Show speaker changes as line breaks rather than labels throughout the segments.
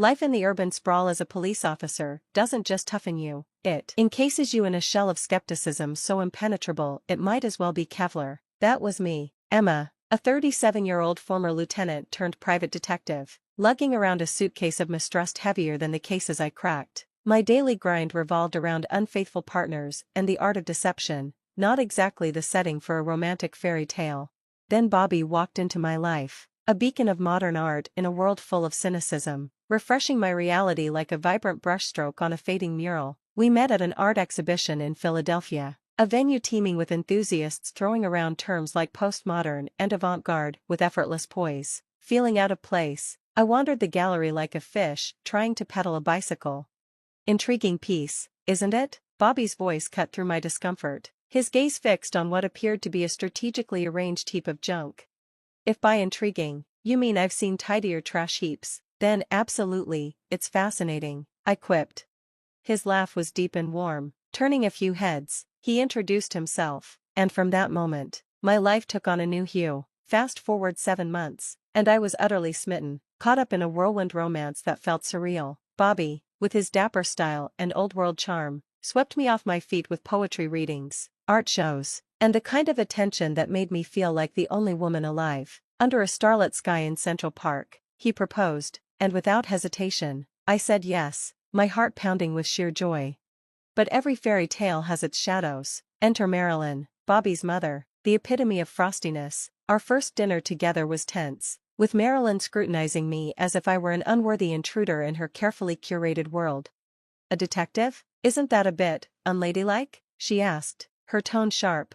Life in the urban sprawl as a police officer doesn't just toughen you, it encases you in a shell of skepticism so impenetrable it might as well be Kevlar. That was me, Emma, a 37-year-old former lieutenant turned private detective, lugging around a suitcase of mistrust heavier than the cases I cracked. My daily grind revolved around unfaithful partners and the art of deception, not exactly the setting for a romantic fairy tale. Then Bobby walked into my life, a beacon of modern art in a world full of cynicism, refreshing my reality like a vibrant brushstroke on a fading mural. We met at an art exhibition in Philadelphia, a venue teeming with enthusiasts throwing around terms like postmodern and avant-garde with effortless poise. Feeling out of place, I wandered the gallery like a fish trying to pedal a bicycle. Intriguing piece, isn't it? Bobby's voice cut through my discomfort, his gaze fixed on what appeared to be a strategically arranged heap of junk. If by intriguing, you mean I've seen tidier trash heaps, then absolutely, it's fascinating, I quipped. His laugh was deep and warm, turning a few heads. He introduced himself, and from that moment, my life took on a new hue. Fast forward 7 months, and I was utterly smitten, caught up in a whirlwind romance that felt surreal. Bobby, with his dapper style and old-world charm, swept me off my feet with poetry readings, art shows, and the kind of attention that made me feel like the only woman alive. Under a starlit sky in Central Park, he proposed, and without hesitation, I said yes, my heart pounding with sheer joy. But every fairy tale has its shadows. Enter Marilyn, Bobby's mother, the epitome of frostiness. Our first dinner together was tense, with Marilyn scrutinizing me as if I were an unworthy intruder in her carefully curated world. A detective? Isn't that a bit unladylike? She asked, her tone sharp.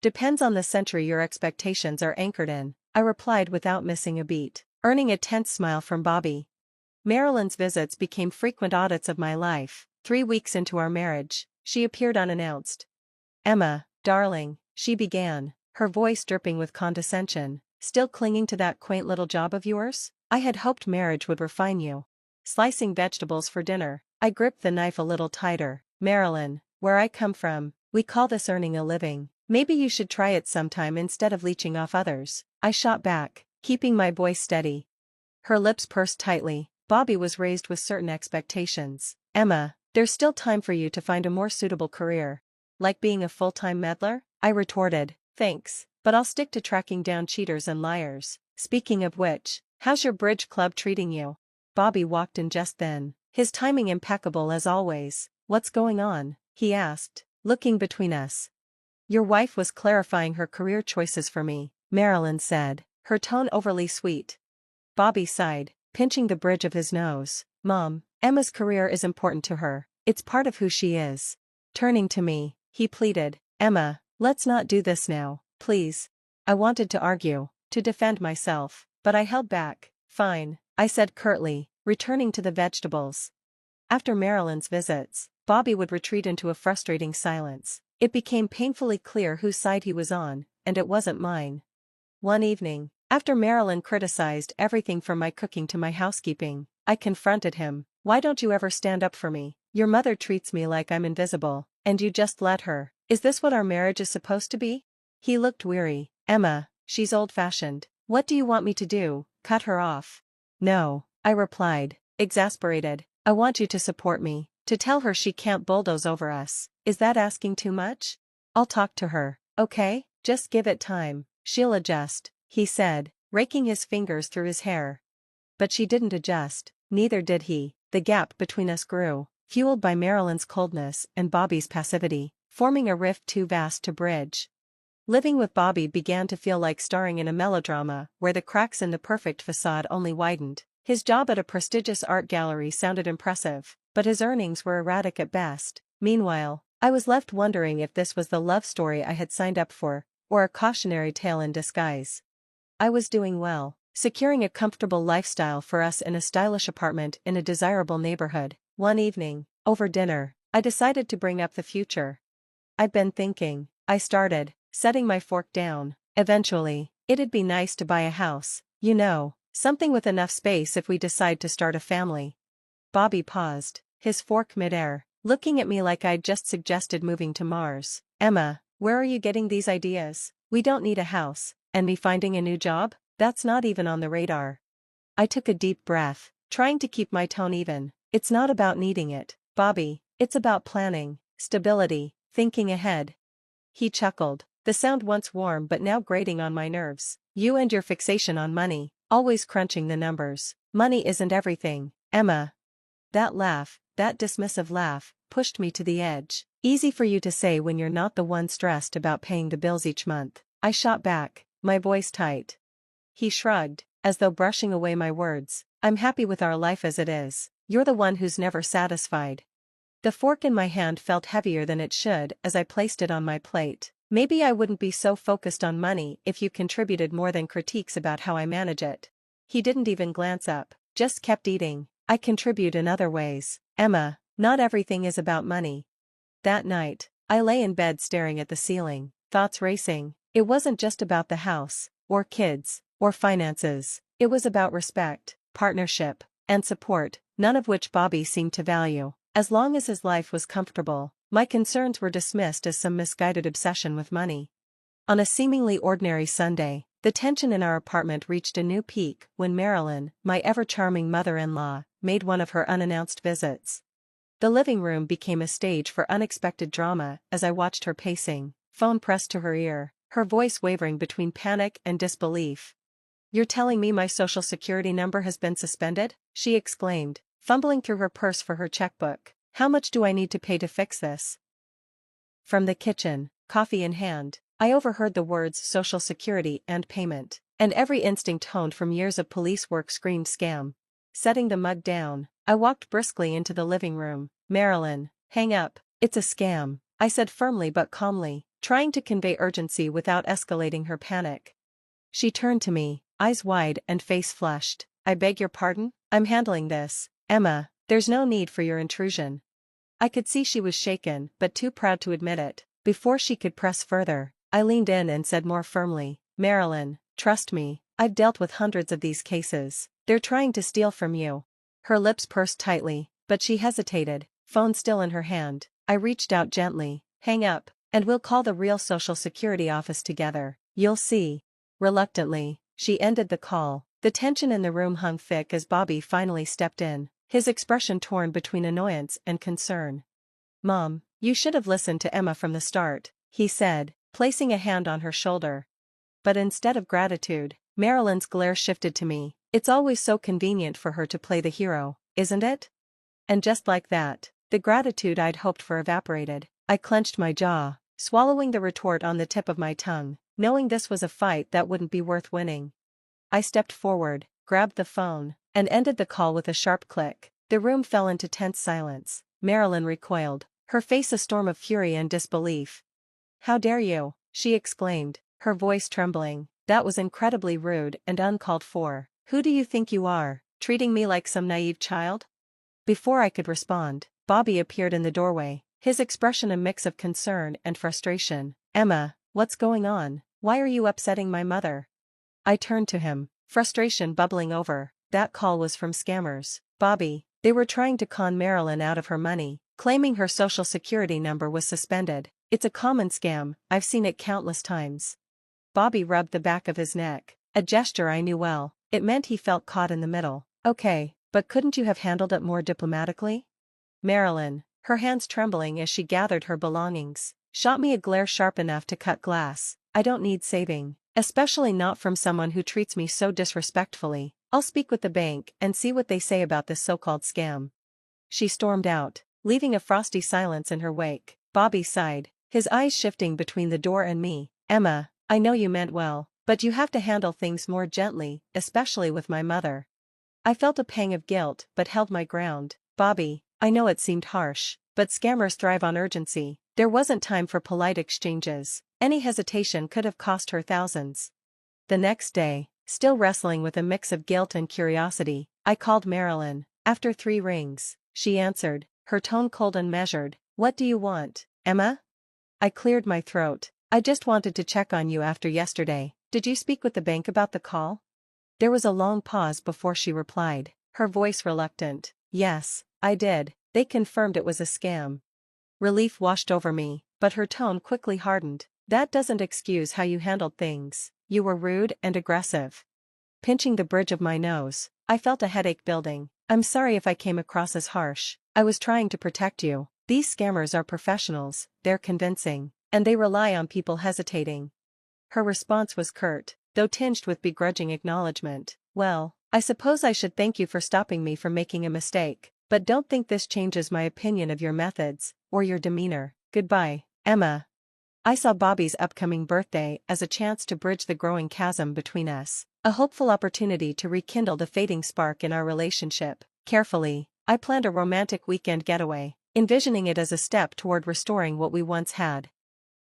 Depends on the century your expectations are anchored in, I replied without missing a beat, earning a tense smile from Bobby. Marilyn's visits became frequent audits of my life. 3 weeks into our marriage, she appeared unannounced. Emma, darling, she began, her voice dripping with condescension, still clinging to that quaint little job of yours? I had hoped marriage would refine you. Slicing vegetables for dinner, I gripped the knife a little tighter. Marilyn, where I come from, we call this earning a living. Maybe you should try it sometime instead of leeching off others. I shot back, keeping my voice steady. Her lips pursed tightly. Bobby was raised with certain expectations. Emma, there's still time for you to find a more suitable career. Like being a full-time meddler? I retorted. Thanks, but I'll stick to tracking down cheaters and liars. Speaking of which, how's your bridge club treating you? Bobby walked in just then, his timing impeccable as always. What's going on? He asked, looking between us. Your wife was clarifying her career choices for me, Marilyn said, her tone overly sweet. Bobby sighed, pinching the bridge of his nose. Mom, Emma's career is important to her. It's part of who she is. Turning to me, he pleaded, Emma, let's not do this now, please. I wanted to argue, to defend myself, but I held back. Fine, I said curtly, returning to the vegetables. After Marilyn's visits, Bobby would retreat into a frustrating silence. It became painfully clear whose side he was on, and it wasn't mine. One evening, after Marilyn criticized everything from my cooking to my housekeeping, I confronted him. Why don't you ever stand up for me? Your mother treats me like I'm invisible, and you just let her. Is this what our marriage is supposed to be? He looked weary. Emma, she's old-fashioned. What do you want me to do? Cut her off? No, I replied, exasperated. I want you to support me, to tell her she can't bulldoze over us. Is that asking too much? I'll talk to her, okay? Just give it time. She'll adjust, he said, raking his fingers through his hair. But she didn't adjust, neither did he. The gap between us grew, fueled by Marilyn's coldness and Bobby's passivity, forming a rift too vast to bridge. Living with Bobby began to feel like starring in a melodrama where the cracks in the perfect facade only widened. His job at a prestigious art gallery sounded impressive, but his earnings were erratic at best. Meanwhile, I was left wondering if this was the love story I had signed up for, or a cautionary tale in disguise. I was doing well, securing a comfortable lifestyle for us in a stylish apartment in a desirable neighborhood. One evening, over dinner, I decided to bring up the future. I'd been thinking, I started, setting my fork down. Eventually, it'd be nice to buy a house, you know, something with enough space if we decide to start a family. Bobby paused, his fork midair, looking at me like I'd just suggested moving to Mars. Emma, where are you getting these ideas? We don't need a house, and me finding a new job? That's not even on the radar. I took a deep breath, trying to keep my tone even. It's not about needing it, Bobby, it's about planning, stability, thinking ahead. He chuckled, the sound once warm but now grating on my nerves. You and your fixation on money, always crunching the numbers. Money isn't everything, Emma. That laugh, that dismissive laugh, pushed me to the edge. Easy for you to say when you're not the one stressed about paying the bills each month. I shot back, my voice tight. He shrugged, as though brushing away my words. I'm happy with our life as it is. You're the one who's never satisfied. The fork in my hand felt heavier than it should as I placed it on my plate. Maybe I wouldn't be so focused on money if you contributed more than critiques about how I manage it. He didn't even glance up, just kept eating. I contribute in other ways, Emma. Not everything is about money. That night, I lay in bed staring at the ceiling, thoughts racing. It wasn't just about the house, or kids, or finances. It was about respect, partnership, and support, none of which Bobby seemed to value. As long as his life was comfortable, my concerns were dismissed as some misguided obsession with money. On a seemingly ordinary Sunday, the tension in our apartment reached a new peak when Marilyn, my ever-charming mother-in-law, made one of her unannounced visits. The living room became a stage for unexpected drama as I watched her pacing, phone pressed to her ear, her voice wavering between panic and disbelief. You're telling me my social security number has been suspended? She exclaimed, fumbling through her purse for her checkbook. How much do I need to pay to fix this? From the kitchen, coffee in hand, I overheard the words Social Security and payment, and every instinct honed from years of police work screamed scam. Setting the mug down, I walked briskly into the living room. Marilyn, hang up, it's a scam, I said firmly but calmly, trying to convey urgency without escalating her panic. She turned to me, eyes wide and face flushed. I beg your pardon? I'm handling this, Emma, there's no need for your intrusion. I could see she was shaken but too proud to admit it. Before she could press further, I leaned in and said more firmly, Marilyn, trust me, I've dealt with hundreds of these cases. They're trying to steal from you. Her lips pursed tightly, but she hesitated, phone still in her hand. I reached out gently, hang up, and we'll call the real Social Security office together. You'll see. Reluctantly, she ended the call. The tension in the room hung thick as Bobby finally stepped in, his expression torn between annoyance and concern. Mom, you should have listened to Emma from the start, he said, placing a hand on her shoulder. But instead of gratitude, Marilyn's glare shifted to me. It's always so convenient for her to play the hero, isn't it? And just like that, the gratitude I'd hoped for evaporated. I clenched my jaw, swallowing the retort on the tip of my tongue, knowing this was a fight that wouldn't be worth winning. I stepped forward, grabbed the phone, and ended the call with a sharp click. The room fell into tense silence. Marilyn recoiled, her face a storm of fury and disbelief. How dare you? She exclaimed, her voice trembling. That was incredibly rude and uncalled for. Who do you think you are, treating me like some naive child? Before I could respond, Bobby appeared in the doorway, his expression a mix of concern and frustration. Emma, what's going on? Why are you upsetting my mother? I turned to him, frustration bubbling over. That call was from scammers, Bobby. They were trying to con Marilyn out of her money, claiming her social security number was suspended. It's a common scam, I've seen it countless times. Bobby rubbed the back of his neck, a gesture I knew well. It meant he felt caught in the middle. Okay, but couldn't you have handled it more diplomatically? Marilyn, her hands trembling as she gathered her belongings, shot me a glare sharp enough to cut glass. I don't need saving, especially not from someone who treats me so disrespectfully. I'll speak with the bank and see what they say about this so-called scam. She stormed out, leaving a frosty silence in her wake. Bobby sighed, his eyes shifting between the door and me. Emma, I know you meant well, but you have to handle things more gently, especially with my mother. I felt a pang of guilt but held my ground. Bobby, I know it seemed harsh, but scammers thrive on urgency. There wasn't time for polite exchanges. Any hesitation could have cost her thousands. The next day, still wrestling with a mix of guilt and curiosity, I called Marilyn. After 3 rings, she answered, her tone cold and measured. What do you want, Emma? I cleared my throat. I just wanted to check on you after yesterday. Did you speak with the bank about the call? There was a long pause before she replied, her voice reluctant. Yes, I did. They confirmed it was a scam. Relief washed over me, but her tone quickly hardened. That doesn't excuse how you handled things. You were rude and aggressive. Pinching the bridge of my nose, I felt a headache building. I'm sorry if I came across as harsh. I was trying to protect you. These scammers are professionals, they're convincing, and they rely on people hesitating. Her response was curt, though tinged with begrudging acknowledgement. Well, I suppose I should thank you for stopping me from making a mistake, but don't think this changes my opinion of your methods, or your demeanor. Goodbye, Emma. I saw Bobby's upcoming birthday as a chance to bridge the growing chasm between us, a hopeful opportunity to rekindle the fading spark in our relationship. Carefully, I planned a romantic weekend getaway, envisioning it as a step toward restoring what we once had.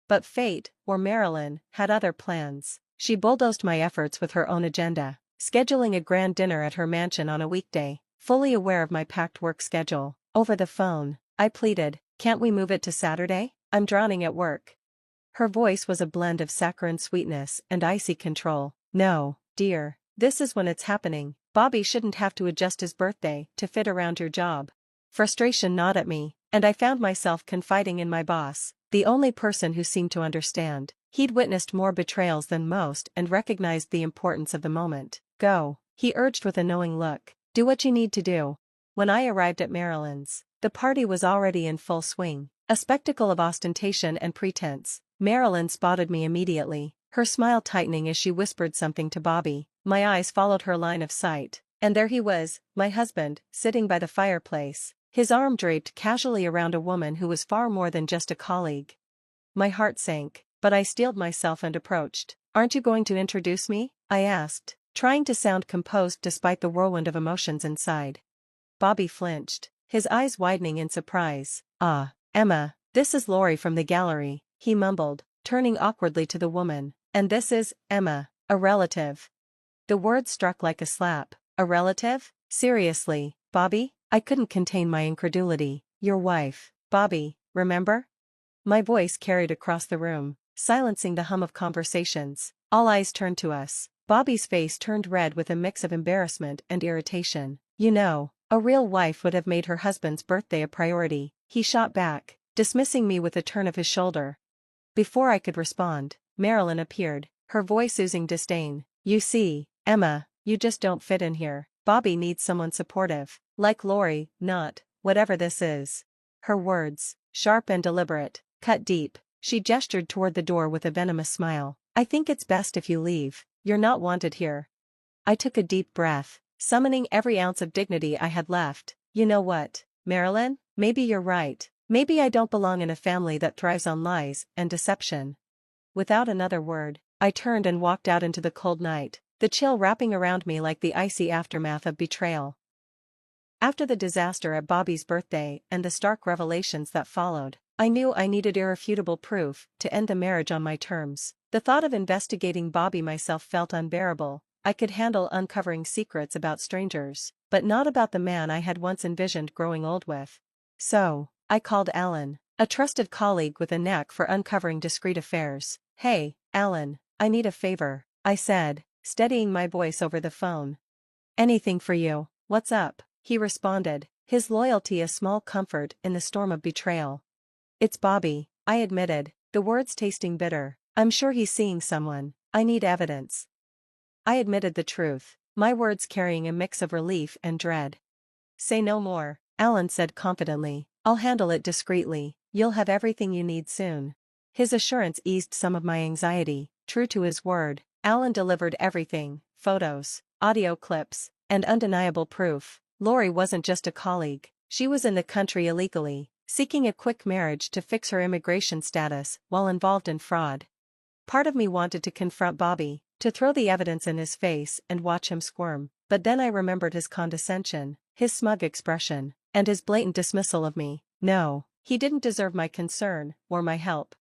But fate, or Marilyn, had other plans. She bulldozed my efforts with her own agenda, scheduling a grand dinner at her mansion on a weekday, fully aware of my packed work schedule. Over the phone, I pleaded, "Can't we move it to Saturday? I'm drowning at work." Her voice was a blend of saccharine sweetness and icy control. "No, dear, this is when it's happening. Bobby shouldn't have to adjust his birthday to fit around your job." Frustration gnawed at me, and I found myself confiding in my boss, the only person who seemed to understand. He'd witnessed more betrayals than most and recognized the importance of the moment. "Go," he urged with a knowing look. "Do what you need to do." When I arrived at Marilyn's, the party was already in full swing, a spectacle of ostentation and pretense. Marilyn spotted me immediately, her smile tightening as she whispered something to Bobby. My eyes followed her line of sight, and there he was, my husband, sitting by the fireplace, his arm draped casually around a woman who was far more than just a colleague. My heart sank, but I steeled myself and approached. "Aren't you going to introduce me?" I asked, trying to sound composed despite the whirlwind of emotions inside. Bobby flinched, his eyes widening in surprise. "Ah, Emma, this is Lori from the gallery," he mumbled, turning awkwardly to the woman. "And this is, Emma, a relative." The word struck like a slap. A relative? Seriously, Bobby? I couldn't contain my incredulity. "Your wife, Bobby, remember?" My voice carried across the room, silencing the hum of conversations. All eyes turned to us. Bobby's face turned red with a mix of embarrassment and irritation. "You know, a real wife would have made her husband's birthday a priority," he shot back, dismissing me with a turn of his shoulder. Before I could respond, Marilyn appeared, her voice oozing disdain. "You see, Emma, you just don't fit in here. Bobby needs someone supportive, like Lori, not, whatever this is." Her words, sharp and deliberate, cut deep. She gestured toward the door with a venomous smile. "I think it's best if you leave. You're not wanted here." I took a deep breath, summoning every ounce of dignity I had left. "You know what, Marilyn? Maybe you're right. Maybe I don't belong in a family that thrives on lies and deception." Without another word, I turned and walked out into the cold night, the chill wrapping around me like the icy aftermath of betrayal. After the disaster at Bobby's birthday and the stark revelations that followed, I knew I needed irrefutable proof to end the marriage on my terms. The thought of investigating Bobby myself felt unbearable. I could handle uncovering secrets about strangers, but not about the man I had once envisioned growing old with. So, I called Alan, a trusted colleague with a knack for uncovering discreet affairs. "Hey, Alan, I need a favor," I said, steadying my voice over the phone. "Anything for you. What's up?" he responded, his loyalty a small comfort in the storm of betrayal. "It's Bobby," I admitted, the words tasting bitter. "I'm sure he's seeing someone. I need evidence." I admitted the truth, my words carrying a mix of relief and dread. "Say no more," Alan said confidently. "I'll handle it discreetly. You'll have everything you need soon." His assurance eased some of my anxiety. True to his word, Alan delivered everything: photos, audio clips, and undeniable proof. Lori wasn't just a colleague, she was in the country illegally, seeking a quick marriage to fix her immigration status while involved in fraud. Part of me wanted to confront Bobby, to throw the evidence in his face and watch him squirm, but then I remembered his condescension, his smug expression, and his blatant dismissal of me. No, he didn't deserve my concern, or my help.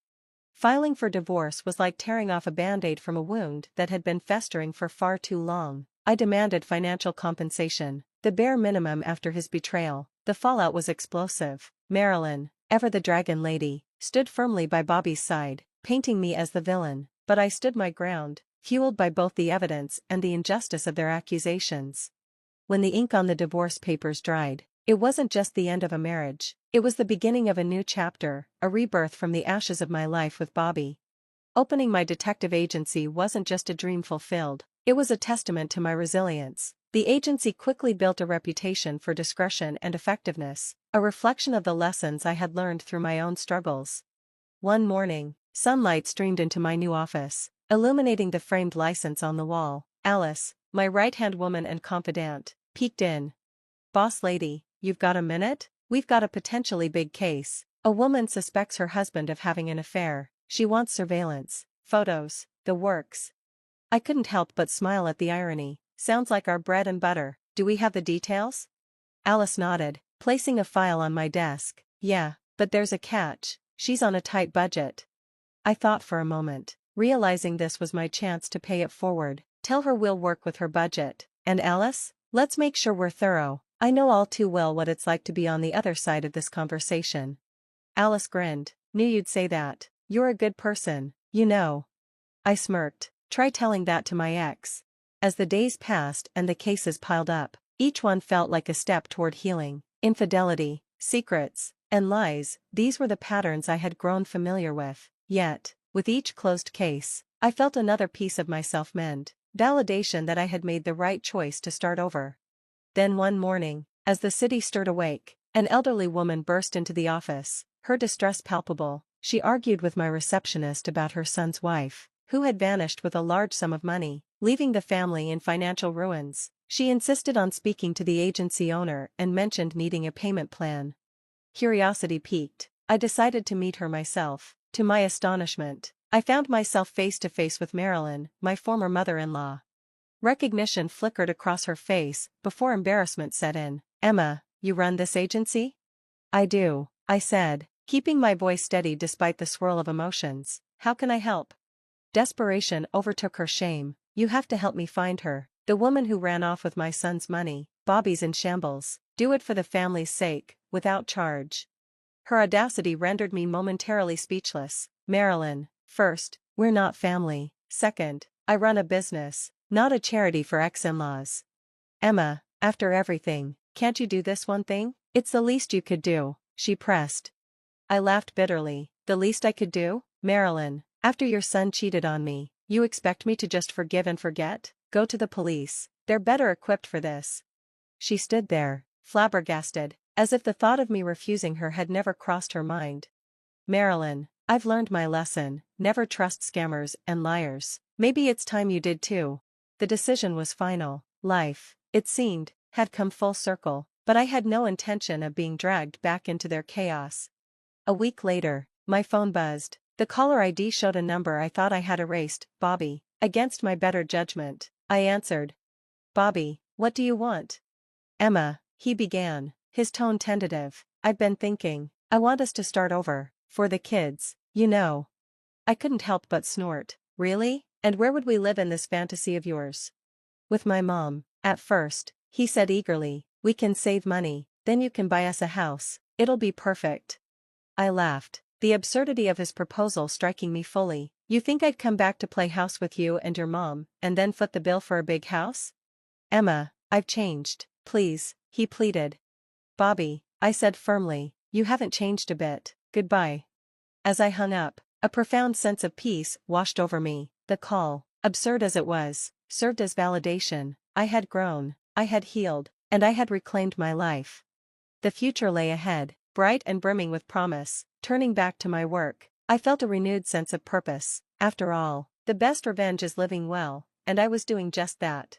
Filing for divorce was like tearing off a band-aid from a wound that had been festering for far too long. I demanded financial compensation, the bare minimum after his betrayal. The fallout was explosive. Marilyn, ever the dragon lady, stood firmly by Bobby's side, painting me as the villain, but I stood my ground, fueled by both the evidence and the injustice of their accusations. When the ink on the divorce papers dried, it wasn't just the end of a marriage, it was the beginning of a new chapter, a rebirth from the ashes of my life with Bobby. Opening my detective agency wasn't just a dream fulfilled, it was a testament to my resilience, The agency quickly built a reputation for discretion and effectiveness, a reflection of the lessons I had learned through my own struggles. One morning, sunlight streamed into my new office, illuminating the framed license on the wall. Alice, my right-hand woman and confidant, peeked in. "Boss lady, you've got a minute? We've got a potentially big case. A woman suspects her husband of having an affair. She wants surveillance, photos, the works." I couldn't help but smile at the irony. "Sounds like our bread and butter. Do we have the details?" Alice nodded, placing a file on my desk. "Yeah, but there's a catch. She's on a tight budget." I thought for a moment, realizing this was my chance to pay it forward. "Tell her we'll work with her budget. And Alice, let's make sure we're thorough. I know all too well what it's like to be on the other side of this conversation." Alice grinned. "Knew you'd say that. You're a good person, you know." I smirked. "Try telling that to my ex." As the days passed and the cases piled up, each one felt like a step toward healing. Infidelity, secrets, and lies, these were the patterns I had grown familiar with. Yet, with each closed case, I felt another piece of myself mend, validation that I had made the right choice to start over. Then one morning, as the city stirred awake, an elderly woman burst into the office, her distress palpable. She argued with my receptionist about her son's wife, who had vanished with a large sum of money, leaving the family in financial ruins. She insisted on speaking to the agency owner and mentioned needing a payment plan. Curiosity piqued, I decided to meet her myself. To my astonishment, I found myself face to face with Marilyn, my former mother-in-law. Recognition flickered across her face before embarrassment set in. "Emma, you run this agency?" "I do," I said, keeping my voice steady despite the swirl of emotions. "How can I help?" Desperation overtook her shame. "You have to help me find her. The woman who ran off with my son's money. Bobby's in shambles. Do it for the family's sake, without charge." Her audacity rendered me momentarily speechless. "Marilyn, first, we're not family. Second, I run a business, not a charity for ex-in-laws. Emma, after everything, can't you do this one thing? It's the least you could do," she pressed. I laughed bitterly. "The least I could do? Marilyn, after your son cheated on me, you expect me to just forgive and forget? Go to the police. They're better equipped for this." She stood there, flabbergasted, as if the thought of me refusing her had never crossed her mind. "Marilyn, I've learned my lesson. Never trust scammers and liars. Maybe it's time you did too." The decision was final. Life, it seemed, had come full circle, but I had no intention of being dragged back into their chaos. A week later, my phone buzzed. The caller ID showed a number I thought I had erased. "Bobby." Against my better judgment, I answered. "Bobby, what do you want?" "Emma," he began, his tone tentative. "I've been thinking. I want us to start over, for the kids, you know." I couldn't help but snort. "Really? And where would we live in this fantasy of yours?" "With my mom." "At first," he said eagerly, "we can save money, then you can buy us a house. It'll be perfect." I laughed, the absurdity of his proposal striking me fully. "You think I'd come back to play house with you and your mom, and then foot the bill for a big house?" "Emma, I've changed, please," he pleaded. "Bobby," I said firmly, "you haven't changed a bit. Goodbye." As I hung up, a profound sense of peace washed over me. The call, absurd as it was, served as validation. I had grown, I had healed, and I had reclaimed my life. The future lay ahead, bright and brimming with promise. Turning back to my work, I felt a renewed sense of purpose. After all, the best revenge is living well, and I was doing just that.